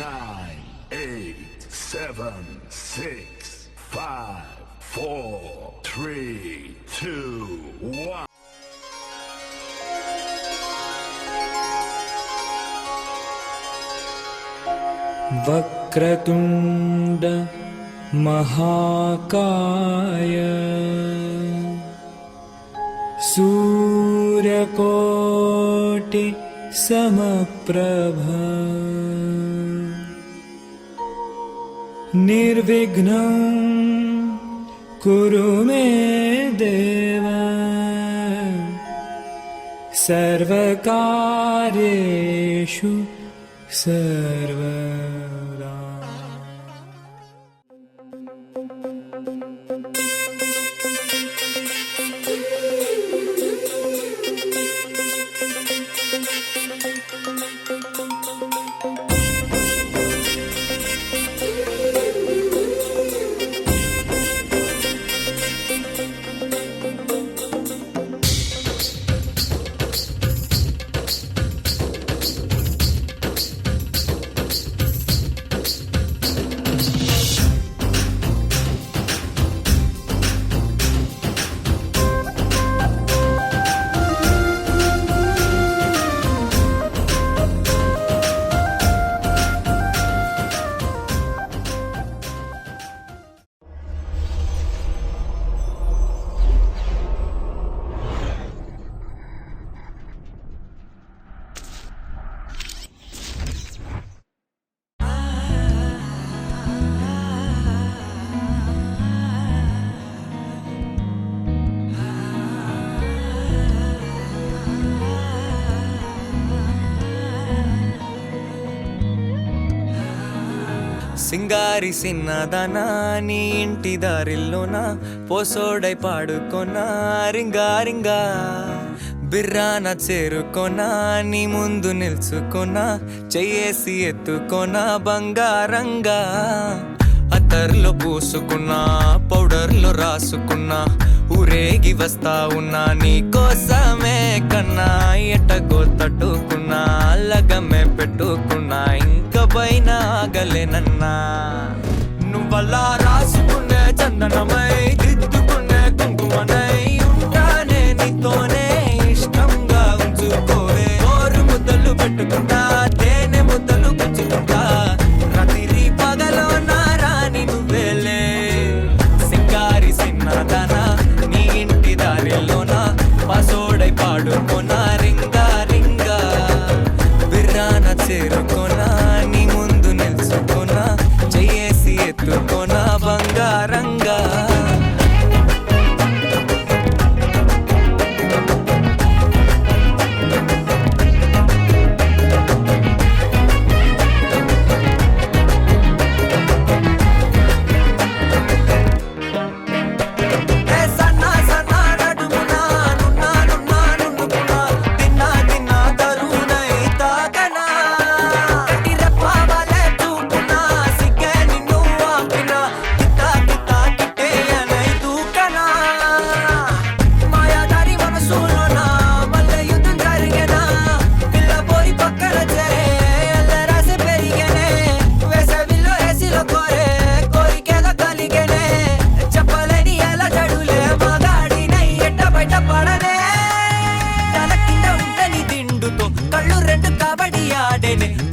9, 8, 7, 6, 5, 4, 3, 2, 1. वक्रतुण्ड महाकाय सूर्यकोटि समप्रभ निर्विघ्नं कुरु मे देव सर्वकार्येषु सर्वदा। సింగారి సిన్నదనా నీ ఇంటి దారిల్లోనా పోసోడై పాడుకొనా రింగా రింగా బిర్రాన చేరుకొనా నీ ముందు నిల్చుకొనా చెయ్యేసి ఎత్తుకొనా బంగారంగా అత్తర్లో పూసుకున్నా పౌడర్లో రాసుకున్నా ఊరేగి వస్తా ఉన్నా నీ కోసమే కన్నా ఎట్టగో తట్టుకున్నా లగమే పెట్టుకున్నా ఇంక పైన ఆగలేనన్నా నువ్వలా రాసుకునే చందనమై దిద్దుకునే కుంకుమనై ఉంటానే నీతోనే ఇష్టంగా ఉంచుకోవే ఓరు ముద్దలు పెట్టుకుంటా తేనె ముద్దలు పెంచుకుంటా రాత్రి పగలో నా రాణి నువ్వేలే సింగారి సిన్నదానా నీ ఇంటి దారిలోనా పసోడై పాడుకోనా రింగా రింగా బిర్రాన చేరుకోనా నీ ముందు నిల్చుకోనా చెయ్యేసి ఎత్తుకోనా బంగారంగా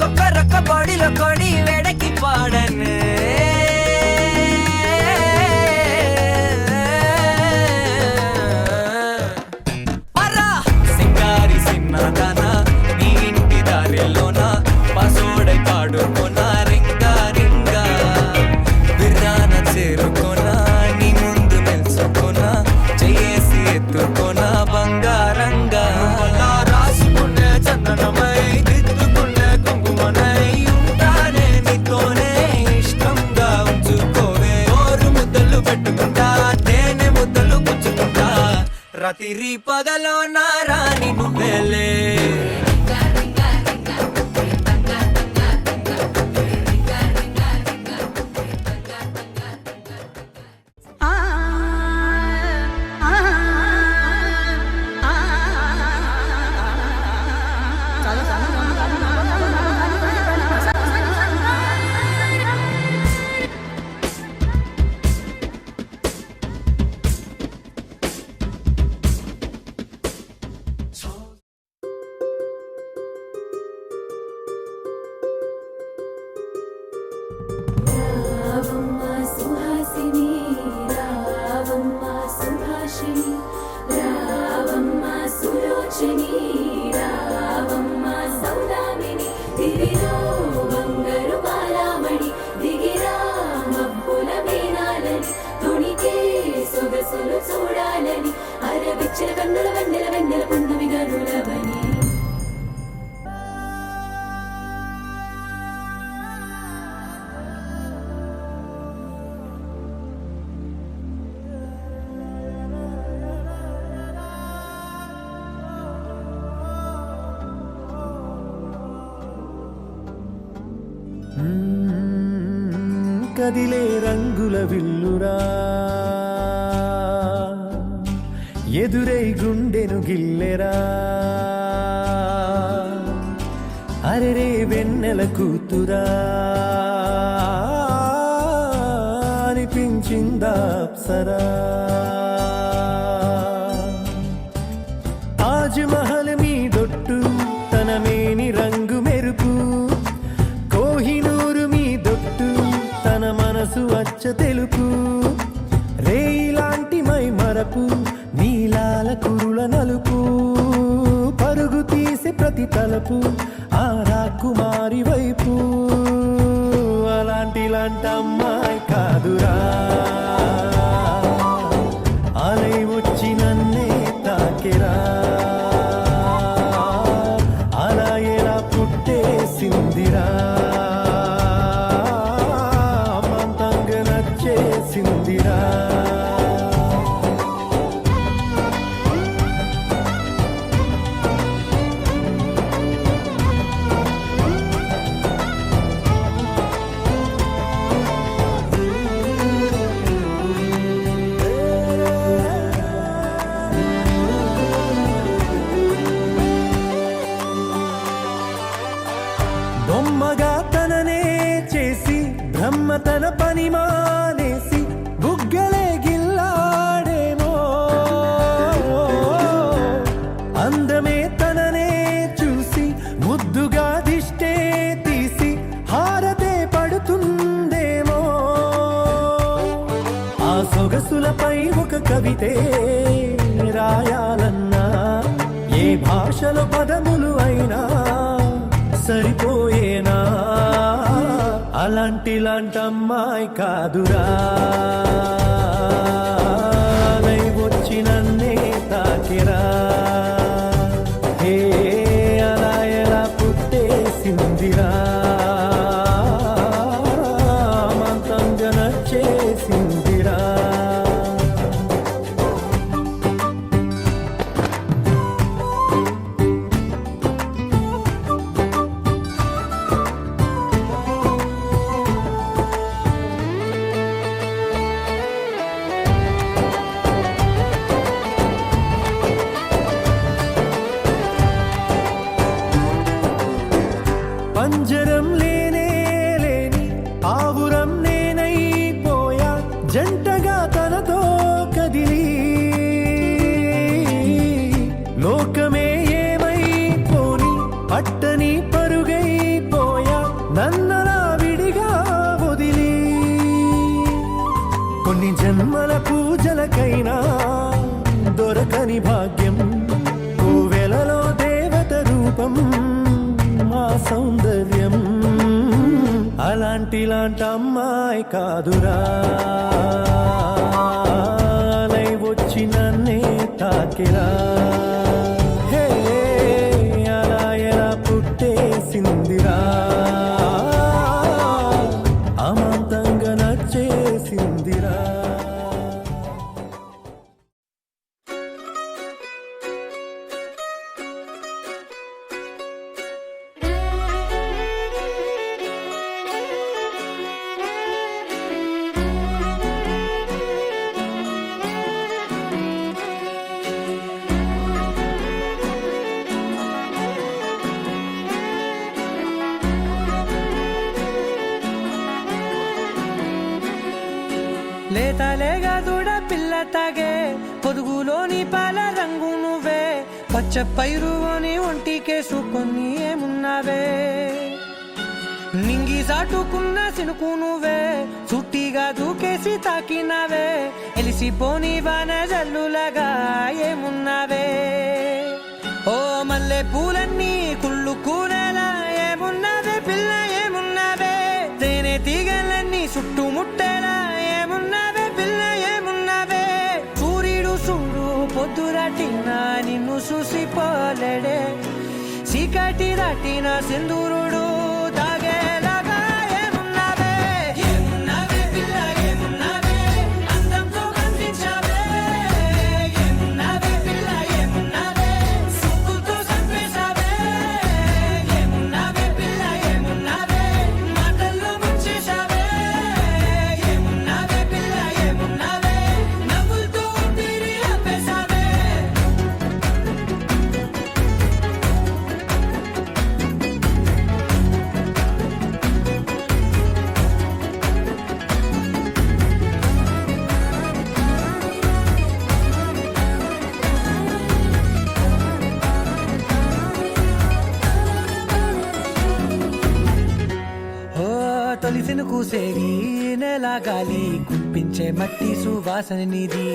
కొక్కరొక్క బాడీలో కొడి వెడకి పాడనే సింగారి సిన్నదానా నీ ఇంటి దారిలోనా పసోడై పాడుకోనా రింగా రింగా బిర్రాన చేరుకోనా నీ ముందు నిల్చుకోనా చెయ్యేసి ఎత్తుకోనా బంగారంగా రాసుకునే చందనమై రాత్రి పగలో నా రాణి నువ్వేలే కామాక్షిని రావమ్మ సౌదామిని దివిలో బంగారు బాలామణి దిగిరా మబ్బుల మీనాలని తుణికే సొగసులు చూడాలని అరవిచ్చిన కన్నుల వెన్నెల వెన్నెల పున్నమి గనులవని కదిలే రంగుల విల్లురా ఎదురై గుండెను గిల్లెరా అరెరే వెన్నెల కూతురా అనిపించిందా అప్సరా తాజ్ మహల్ మీ దొట్టు తన మేని రంగు మెరుపు కోహినూరు మీ దొట్టు తన మనసు అచ్చ తెలుపు రేయిలాంటి మై మరపు నీలాల కురుల నలుపు పరుగు తీసే ప్రతి తలపు ఆ రాకుమారి వైపు అలాంటి అమ్మాయి కాదురా అలై వచ్చి నన్నే తాకెరా అలా ఎలా పుట్టేసిందిరా అమంతంగా నచ్చేసిందిరా బొమ్మగా తననే చేసి బ్రహ్మ తన పని మానేసి బుగ్గలే గిల్లాడేమో అందమే తననే చూసి ముద్దుగా దిష్టే తీసి హారతే పడుతుందేమో ఆ సొగసులపై ఒక కవితే రాయాలన్నా ఏ భాషలో పదములు అయినా సరిపోయేనా అలాంటి అమ్మాయి కాదురా అలై వచ్చి నన్నే తాకిరా హే అలా ఎలా పుట్టేసిందిరా మంతంగా నచ్చేసిందిరా పంజరం లేనే లేని ఆవురం నేనైపోయా జంటగా తనతో కదిలి లోకమే ఏమైపోని పట్టని పరుగైపోయా నన్నలా విడిగా వదిలి కొన్ని జన్మల పూజలకైనా దొరకని భాగ్యం కోవెలలో దేవత రూపం మా సౌందర్యం అలాంటి అమ్మాయి కాదురా అలై వచ్చి నన్నే తాకిరా హే అలా ఎలా పుట్టేసిందిరా అమంతంగా నచ్చేసిందిరా లేతలేగా దూడ పిల్ల తాగే పొదుగులోని పాల రంగు నువ్వే పచ్చ పైరుని ఒంటికేసుకొని ఏమున్నావే నింగి సాటుకున్న సినుకు నువ్వే చుట్టిగా దూకేసి తాకినావే ఎలిసిపోని వాన జల్లులగా ఏమున్నావే ఓ మల్లె పూలన్నీ కుళ్ళు కూనేలా ఏమున్నవే పిల్ల ఏమున్నవే తేనె తీగలన్నీ చుట్టుముట్టేలా ఏమున్నవే పిల్ల ఏమున్నవే సూర్యుడు చూడు పొద్దురాటిన నిన్ను చూసిపోలేడే చీకటి దాటిన సింధూరుడు తాగేలాగా ఏమున్నవే ఏమున్నవే పిల్ల ఏమున్నవే అందంతో కనిపించావే ఏమున్నవే పిల్ల ఏమున్నవే సుక్కుతో చంపేశావే ఏమున్నవే పిల్ల ఏమున్నవే మాటల్లో ముంచేశావే ఏమున్నవే పిల్ల ఏమున్నవే నవ్వులతో ఊపిరి ఆపేశావే ఓ తొలిసిన కూసేవి నెల గాలి కుప్పించే మట్టి సువాసన నీది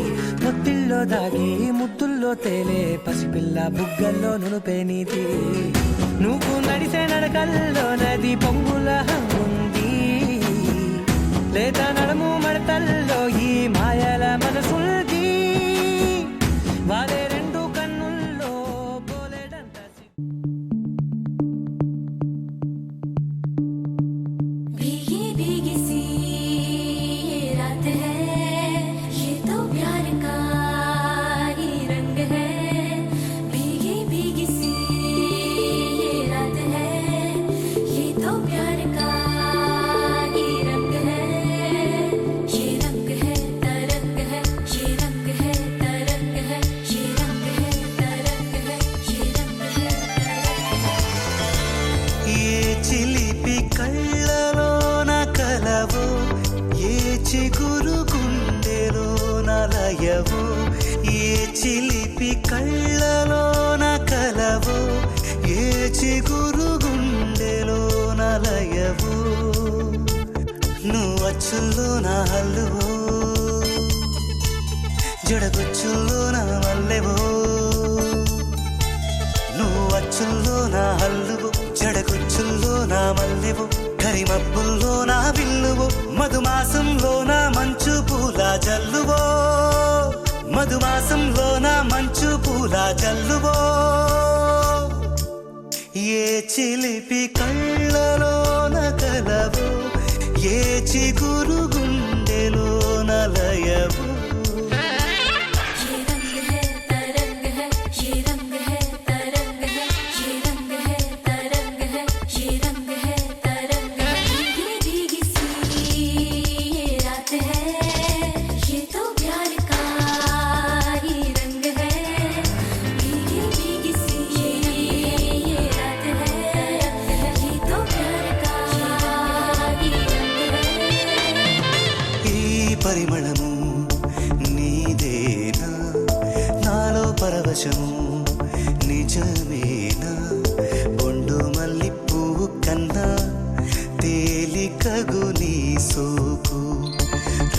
ముత్తిల్లో దాగి ముత్తుల్లో తేలే పసిపిల్ల బుగ్గల్లో నునుపే నీది నువ్వు నడిసే నడకల్లో నది పొంగుల హంగుంది లేదా నడుము మడతల్లో ఈ మాయల మనసుల్ది వాలే రెండు కన్నుల్లో పోలేడంత भीगी भीगी सी ये रात है ये तो प्यार का ही रंग है भीगी भीगी सी ये रात है ये तो प्यार का ही रंग है ये रंग है तरंग है ये रंग है तरंग है ये रंग है तरंग है ये रंग है ఏ చిలిపి కళ్ళలోన కలవో ఏ చిగురు గుండెలోన లయవో ఏ చిలిపి కళ్ళలోన కలవో ఏ చిగురు గుండెలోన లయవో నువ్వు అచ్చుల్లో నా హల్లువో జడగొచ్చుల్లో నా మల్లెవో నువ్వు అచ్చుల్లో నా హల్లువో జడగొచ్చుల్లో నా మల్లెవో కరిమబ్బుల్లో నా విల్లువో మధుమాసంలో నా మంచు పూల జల్లువో మధుమాసంలో నా మంచు పూల జల్లువో ఏ చిలిపి కళ్ళలోన కలవో ఏ చిగురు గుండెలోన లయవో ये रंग है तरंग है ये रंग है तरंग है ये रंग है तरंग है ये रंग है तरंग है भीगी भीगी सी ये रात है ये तो प्यार का ही रंग है भीगी भीगी सी ये रात है ये तो प्यार का ही रंग है ఈ పరిమళము నీదేనా నాలో పరవశము నిజమేనా బొండు మల్లి పువ్వు కన్నా తేలికగు నీ సోకు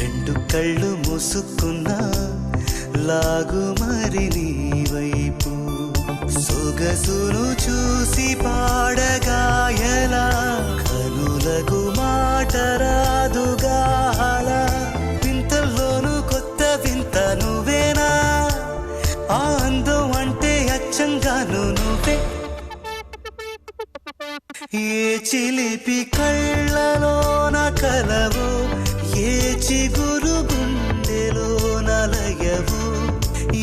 రెండు కళ్ళు మూసుకున్నా లాగు మరి నీ వైపు సొగసును చూసి పాడగాయలా కనులకు మాట రాదుగాల వింతల్లోనూ కొత్త వింత నువ్వేనా ఆ అందం అంటే అచ్చంగాను నువ్వే ఏ చిలిపి కళ్ళలోన కలవో ఏ చిగురు గుండెలోన లయవో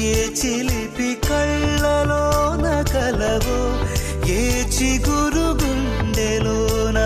ఏ చిలిపి కళ్ళలోన కలవో ఏ చిగురు గుండెలోన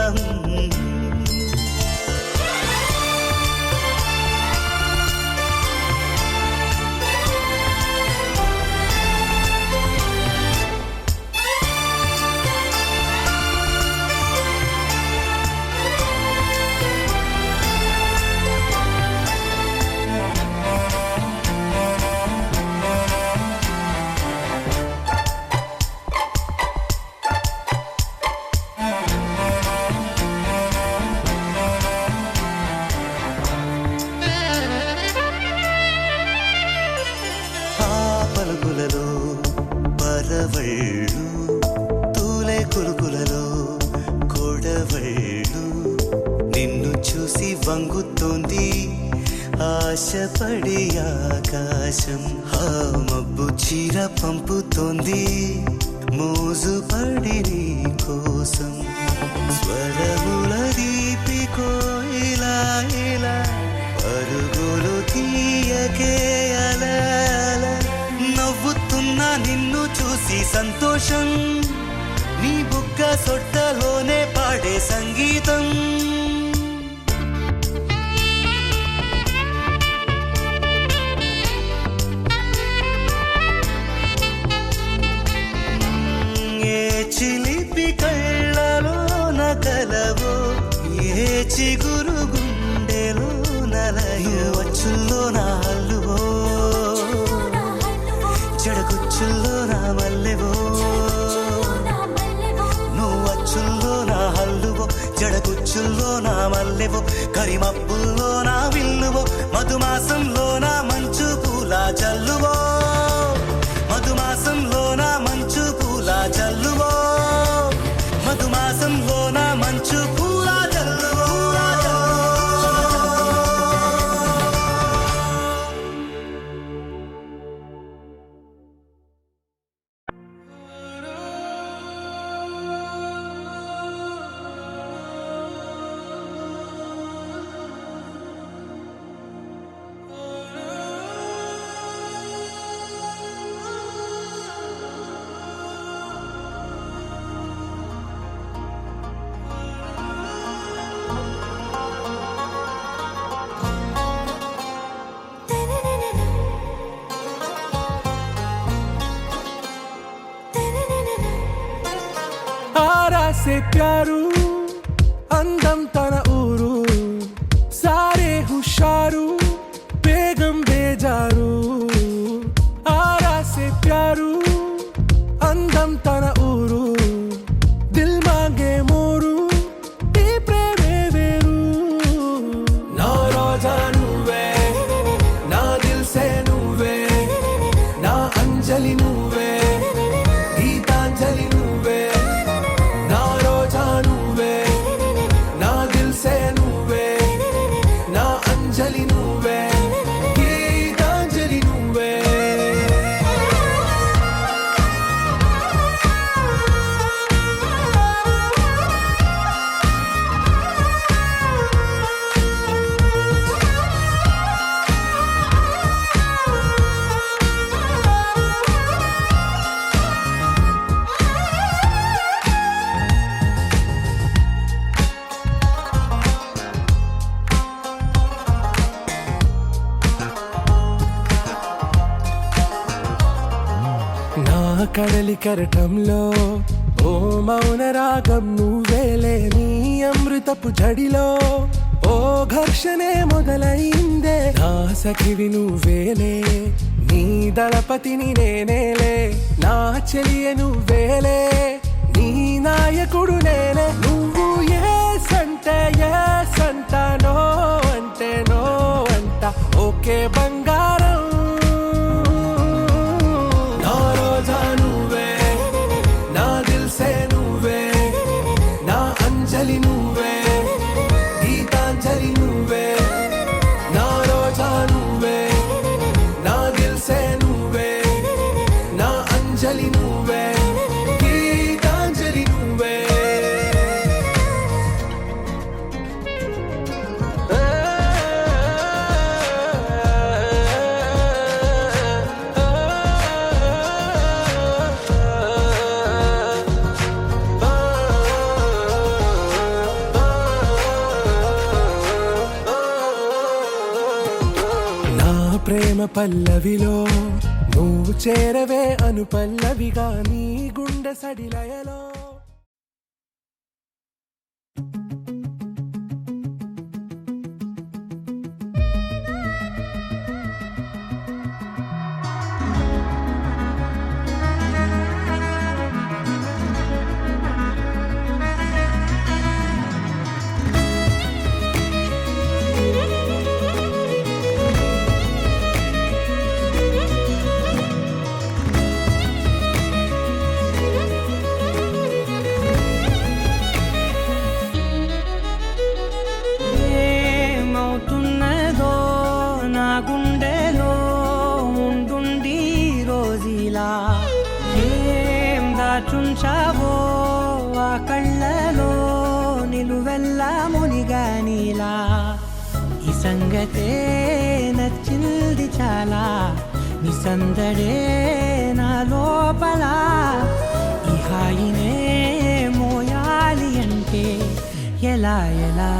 ఒళ్ళు నిన్ను చూసి వంగుతోంది ఆశపడి ఆకాశం ఆ మబ్బు చీర పంపుతోంది మోజుపడి నీ కోసం స్వరముల దీపికోయిలా ఇలా పరుగులు తీయకే అలా అలా నవ్వుతున్నా నిన్ను చూసి సంతోషం నీ బుగ్గ సొట్టలోనే పాడే సంగీతం చిలిపి కళ్ళలో నకలవో ఏ చిగురు గుండెలో నలయో అచ్చుల్లో నా హల్లువో జడగుచ్చుల్లో నా మల్లెవో నువ్వు అచ్చుల్లో నా హల్లువో జడగుచ్చుల్లో నా మల్లెవో కరిమబ్బుల్లో నా విల్లువో మధుమాసంలో నా మంచు పూల జల్లువో మధుమాసంలో నా మంచు పూల జల్లువో మధుమాసంలో నా మంచు పూల జల్లువో से प्यारू అందం తన ఊరు సారే హుషారు బేగం బేజారు ఆరా సే ప్యారు అందం తన ఊరు దిల్ మాంగే మోరు ఈ ప్రేమే వేరు నా రోజా నువ్వే నా దిల్ సే నువ్వే నా అంజలి నువ్వే గీతాంజలి నువ్వే నా రోజా నువ్వే నా దిల్ సే నువ్వే నా అంజలి నువ్వే గీతాంజలి నువ్వే నా కడలి కరటంలో ఓ మౌన రాగం నువ్వేలే నీ అమృతపు జడిలో ఓ ఘర్షణే మొదలైందే నా సఖివి నువ్వేలే నీ దళపతిని నేనేలే నా చెలియ నువ్వేలే నీ నాయకుడు నేనే నువ్వు ఏ సంట నో అంటే నో అంట ఓకే బంగారం నా రోజా నువ్వే నా దిల్ సే నువ్వే నా అంజలి నువ్వే గీతాంజలి నువ్వే నా రోజా నువ్వే నా దిల్ సే నువ్వే నా అంజలి నువ్వే గీతాంజలి నువ్వే నా ప్రేమ పల్లవిలో నువ్వు చేరవే అను పల్లవిగా నీ గుండె సడిలయలో నీలా ఈ సంగతే నచ్చింది చాలా నీ సందడే నా లోపల ఈ హాయినే మోయాలి అంటే ఎలా ఎలా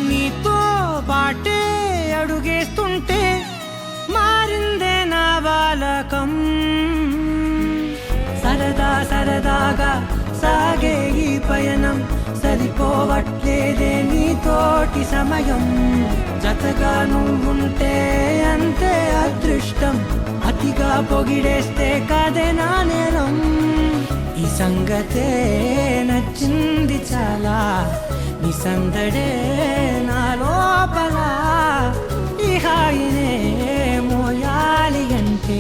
నీతో పాటే అడుగేస్తుంటే మారిందే నా బాలకం సరదా సరదాగా సాగే ఈ పయనం సరిపోవట్లేదే నీతోటి సమయం జతగా నువ్వుంటే అంతే అదృష్టం అతిగా పొగిడేస్తే కదే నా నేరం ఈ సంగతే నచ్చింది చాలా నీ సందడే నా లోపల ఈ హాయినే మోయాలి అంటే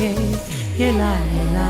ఎలా ఎలా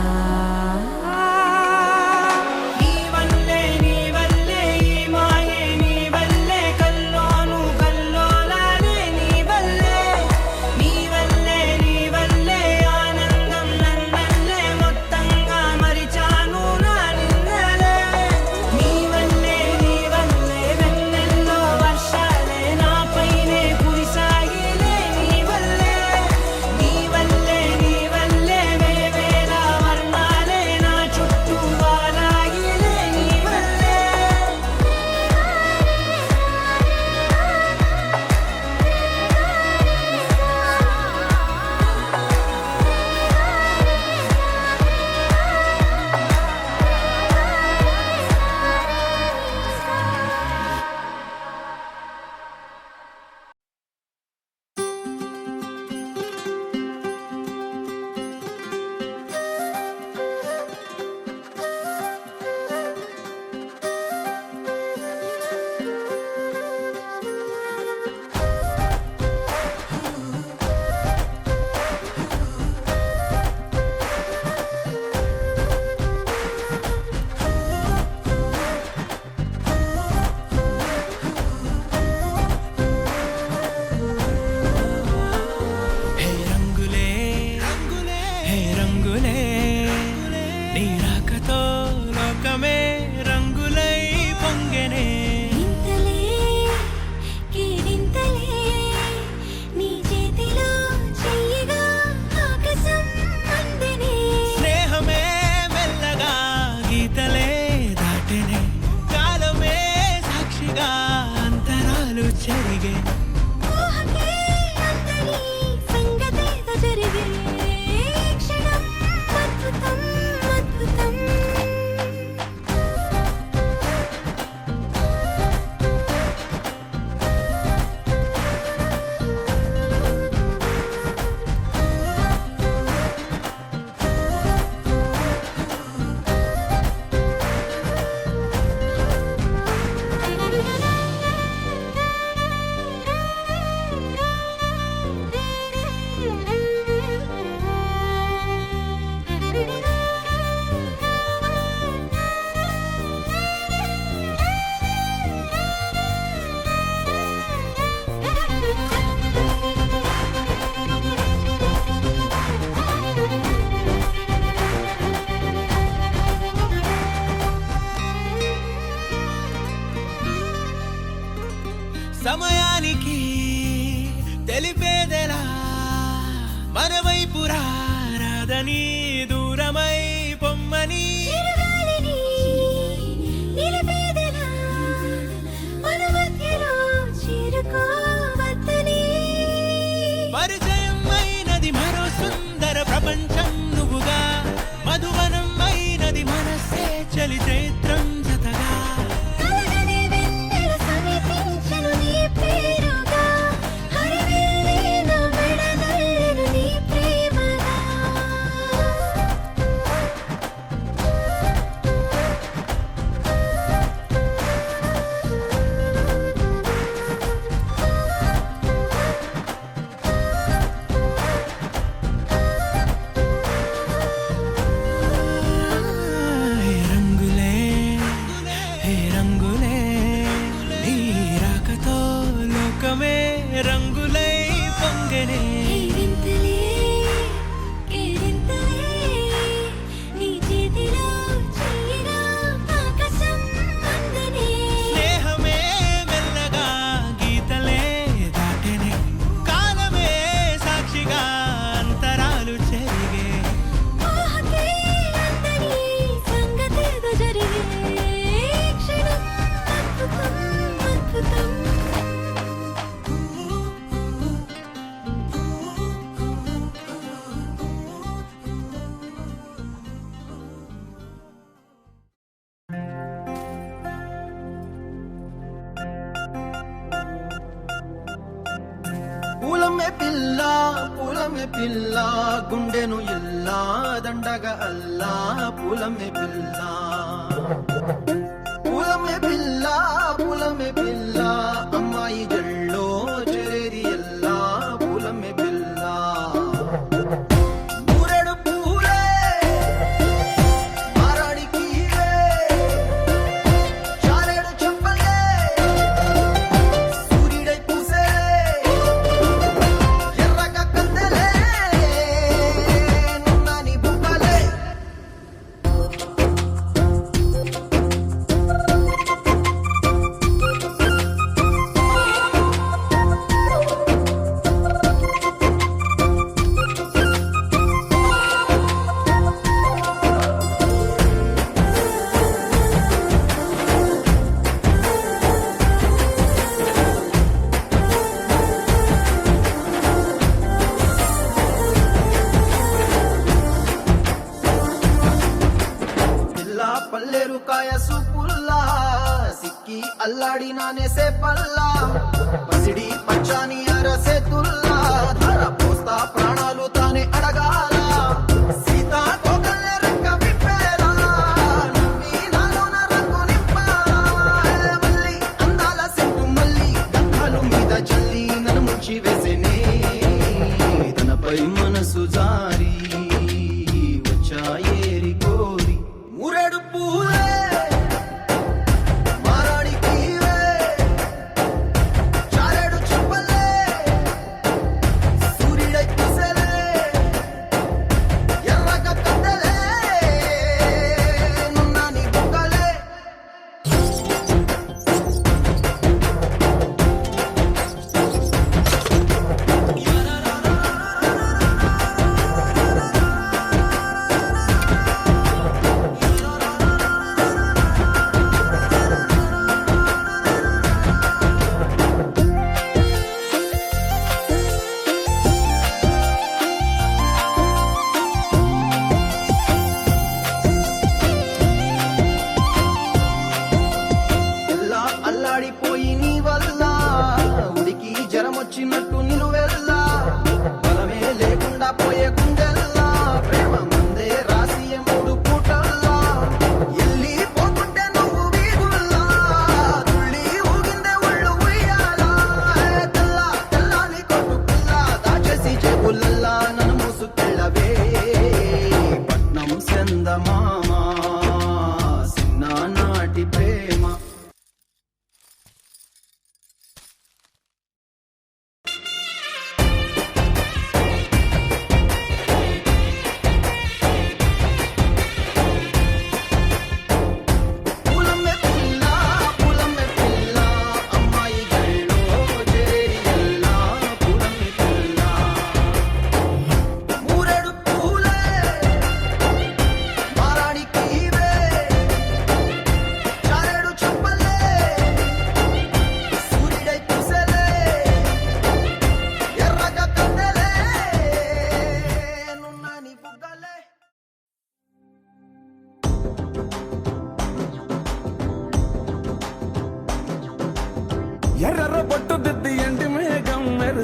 సంగతే జరిగే క్షణం అద్భుతం అద్భుతం దూరమై పొమ్మని చిరుగాలిని నిలిపేదెలా మన మధ్యలో చేరుకోవద్దని పరిచయం అయినది మరో సుందర ప్రపంచం నువ్వుగా మధువనం అయినది మనస్సే చలి చైత్రం జతగా కలగని వెన్నెల సమీపించను నీ పేరుగా హరివెల్లి నా మెడనల్లను నీ ప్రేమగా హే రంగులే హే రంగులే నీ రాకతో లోకమే రంగులై పొంగనే వింతలే కేరింతలే నీ చేతిలో చెయ్యిగా ఆకాశం అందనే స్నేహమే మెల్లగా గీతలే దాటెనే కాలమే సాక్షిగా అంతరాలు చెరిగే ఊహకే అందని సంగతేదో జరిగే క్షణం అద్భుతం అద్భుతం పూలమే పిల్ల గుండెను ఇల్లా దండగ అల్లా పూలమే పిల్ల పూలమే పిల్ల అమ్మాయి జల్లో చెరేది ఎల్లా పూలమే పిల్ల ఊరెడు పూలే మారాడికి చారేడు చెప్పలే సూర్యుడై పూసే ఎర్రగ కందెలే నున్నాని బుక్కలే పిల్ల పల్లెరు కాయ సూపుల్లా సిక్కి అల్లాడి నానేసే పల్లా పసిడి పచ్చాని అరసే తుల్లా ధర పోస్తా ప్రాణాలు తానే అడగాల సీతా కోకల్లే రెక్క విప్పేలా నవ్వి నాలోన రంగు నింపాలా మళ్ళీ అందాల సెట్టు మళ్ళీ గంధాలు మీద చల్లి నన్ను ముంచి వేసేనే తనపై మనసు జారి వచ్చాయేరి కోరి ఊరేడు పూలే మారాడికి చారేడు చెప్పలే సూర్యుడై పూసలే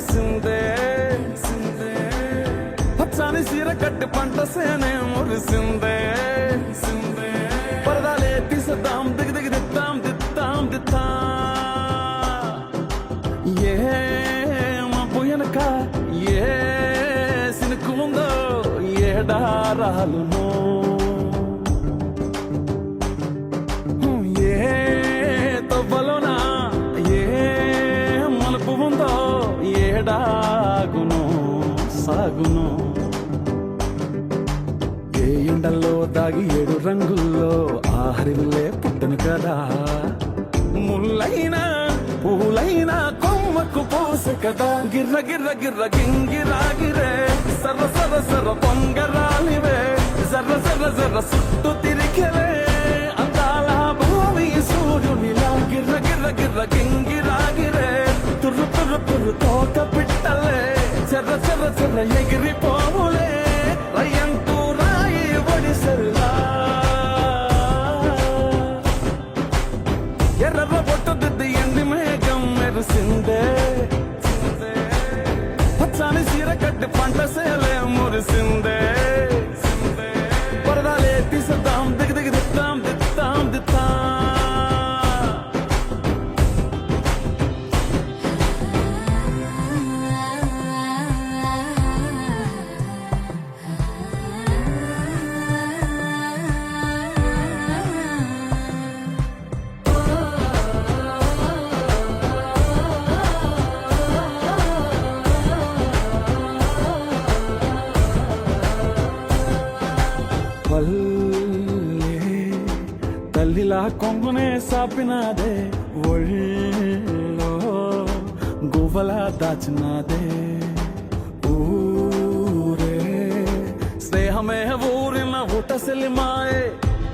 మురిసిందే పచ్చాని సీర కట్టి పంట సేనే మురిసిందే పరదాలే తీసేద్దాం దిగి దిగి దిద్దాం దిద్దాం దిద్దాం ఏ మా పోయనక ఏ సినుకు ఉందో ఏడారాలునో ఏ తవ్వలోనా ఏ మలుపు ఉందో ఏడాగునో సాగునో ఏ ఎండల్లో దాగి 7 రంగుల్లో ఆహరివులే పుట్టను కదా ముల్లైనా పూలైనా కొమ్మకు పోసె కదా గిర్ర గిర్ర గిర్ర గింగిరాగిరే సర్ర సర్ర సర్ర పొంగరాలివే జర్ర జర్ర జర్ర సుట్టు తిరిగివే అందాల భూమి సూర్యునిలా గిర్ర గిర్ర గిర్ర గింగిరాగిరే తుర్రు తుర్రు తుర్రు తోక పిట్టలే చెర్ర చెర్ర చెర్ర ఎగిరిపోవులే రయ్యంటూ రాయి ఒడిసెల్లా ఎర్ర పొట్టు దిద్ది ఎండి మేఘం మెరిసిందే పచ్చాని సీర కట్టి పంట సేలే మురిసిందే పరదాలే తీసేద్దాం దిగి దిగి దిద్దాం దిద్దాం దిద్దాం పల్లె తల్లిలా కొంగునే సాపినాదే ఒళ్ళో గువ్వలా దాచినాదే ఊరే స్నేహమే ఊరిన ఊటసెలిమాయే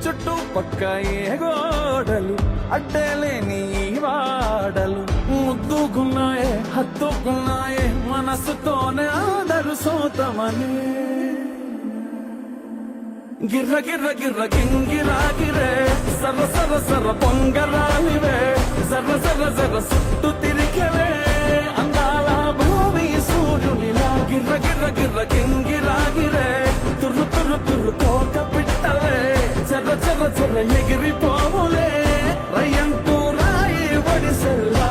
చుట్టూ పక్క ఏ గోడలు అడ్డలేని వాడలు ముద్దుకున్నాయే హత్తుకున్నాయే మనసుతోనే ఆదరు సోతమని గిర్ర గిర్ర గిర్ర గింగిరాగిరే సర్ర సర్ర సర్ర పొంగరాలివే జర్ర జర్ర జర్ర సుట్టు తిరిగివే అందాల భూమి సూర్యునిలా గిర్ర గిర్ర గిర్ర గింగిరాగిరే తుర్రు తుర్రు తుర్రు తోక పిట్టలే చెర్ర చెర్ర చెర్ర ఎగిరిపోవులే రయ్యంటూ రాయి ఒడిసెల్లా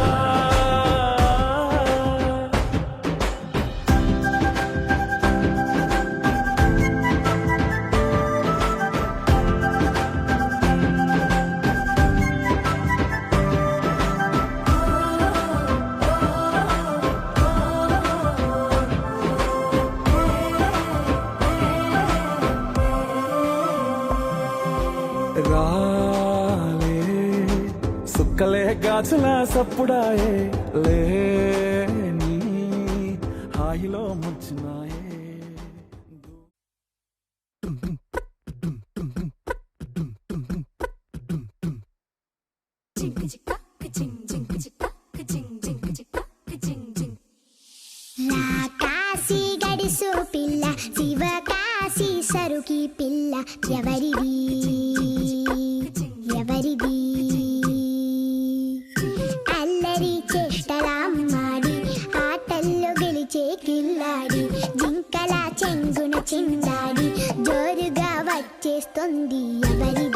రాలే సుక్కలే గాచుల సప్పుడాయే లేని హాయిలో ముంచినాయే కాశీ గడిసు పిల్ల శివ కాశీ సరుకి పిల్ల ఎవరిది ఎవరిది అల్లరి చేష్టలామ్మాడి ఆటల్లో గెలిచే కిల్లాడి జింకల చెంగున చిందాడి జోరుగా వచ్చేస్తుంది ఎవరిది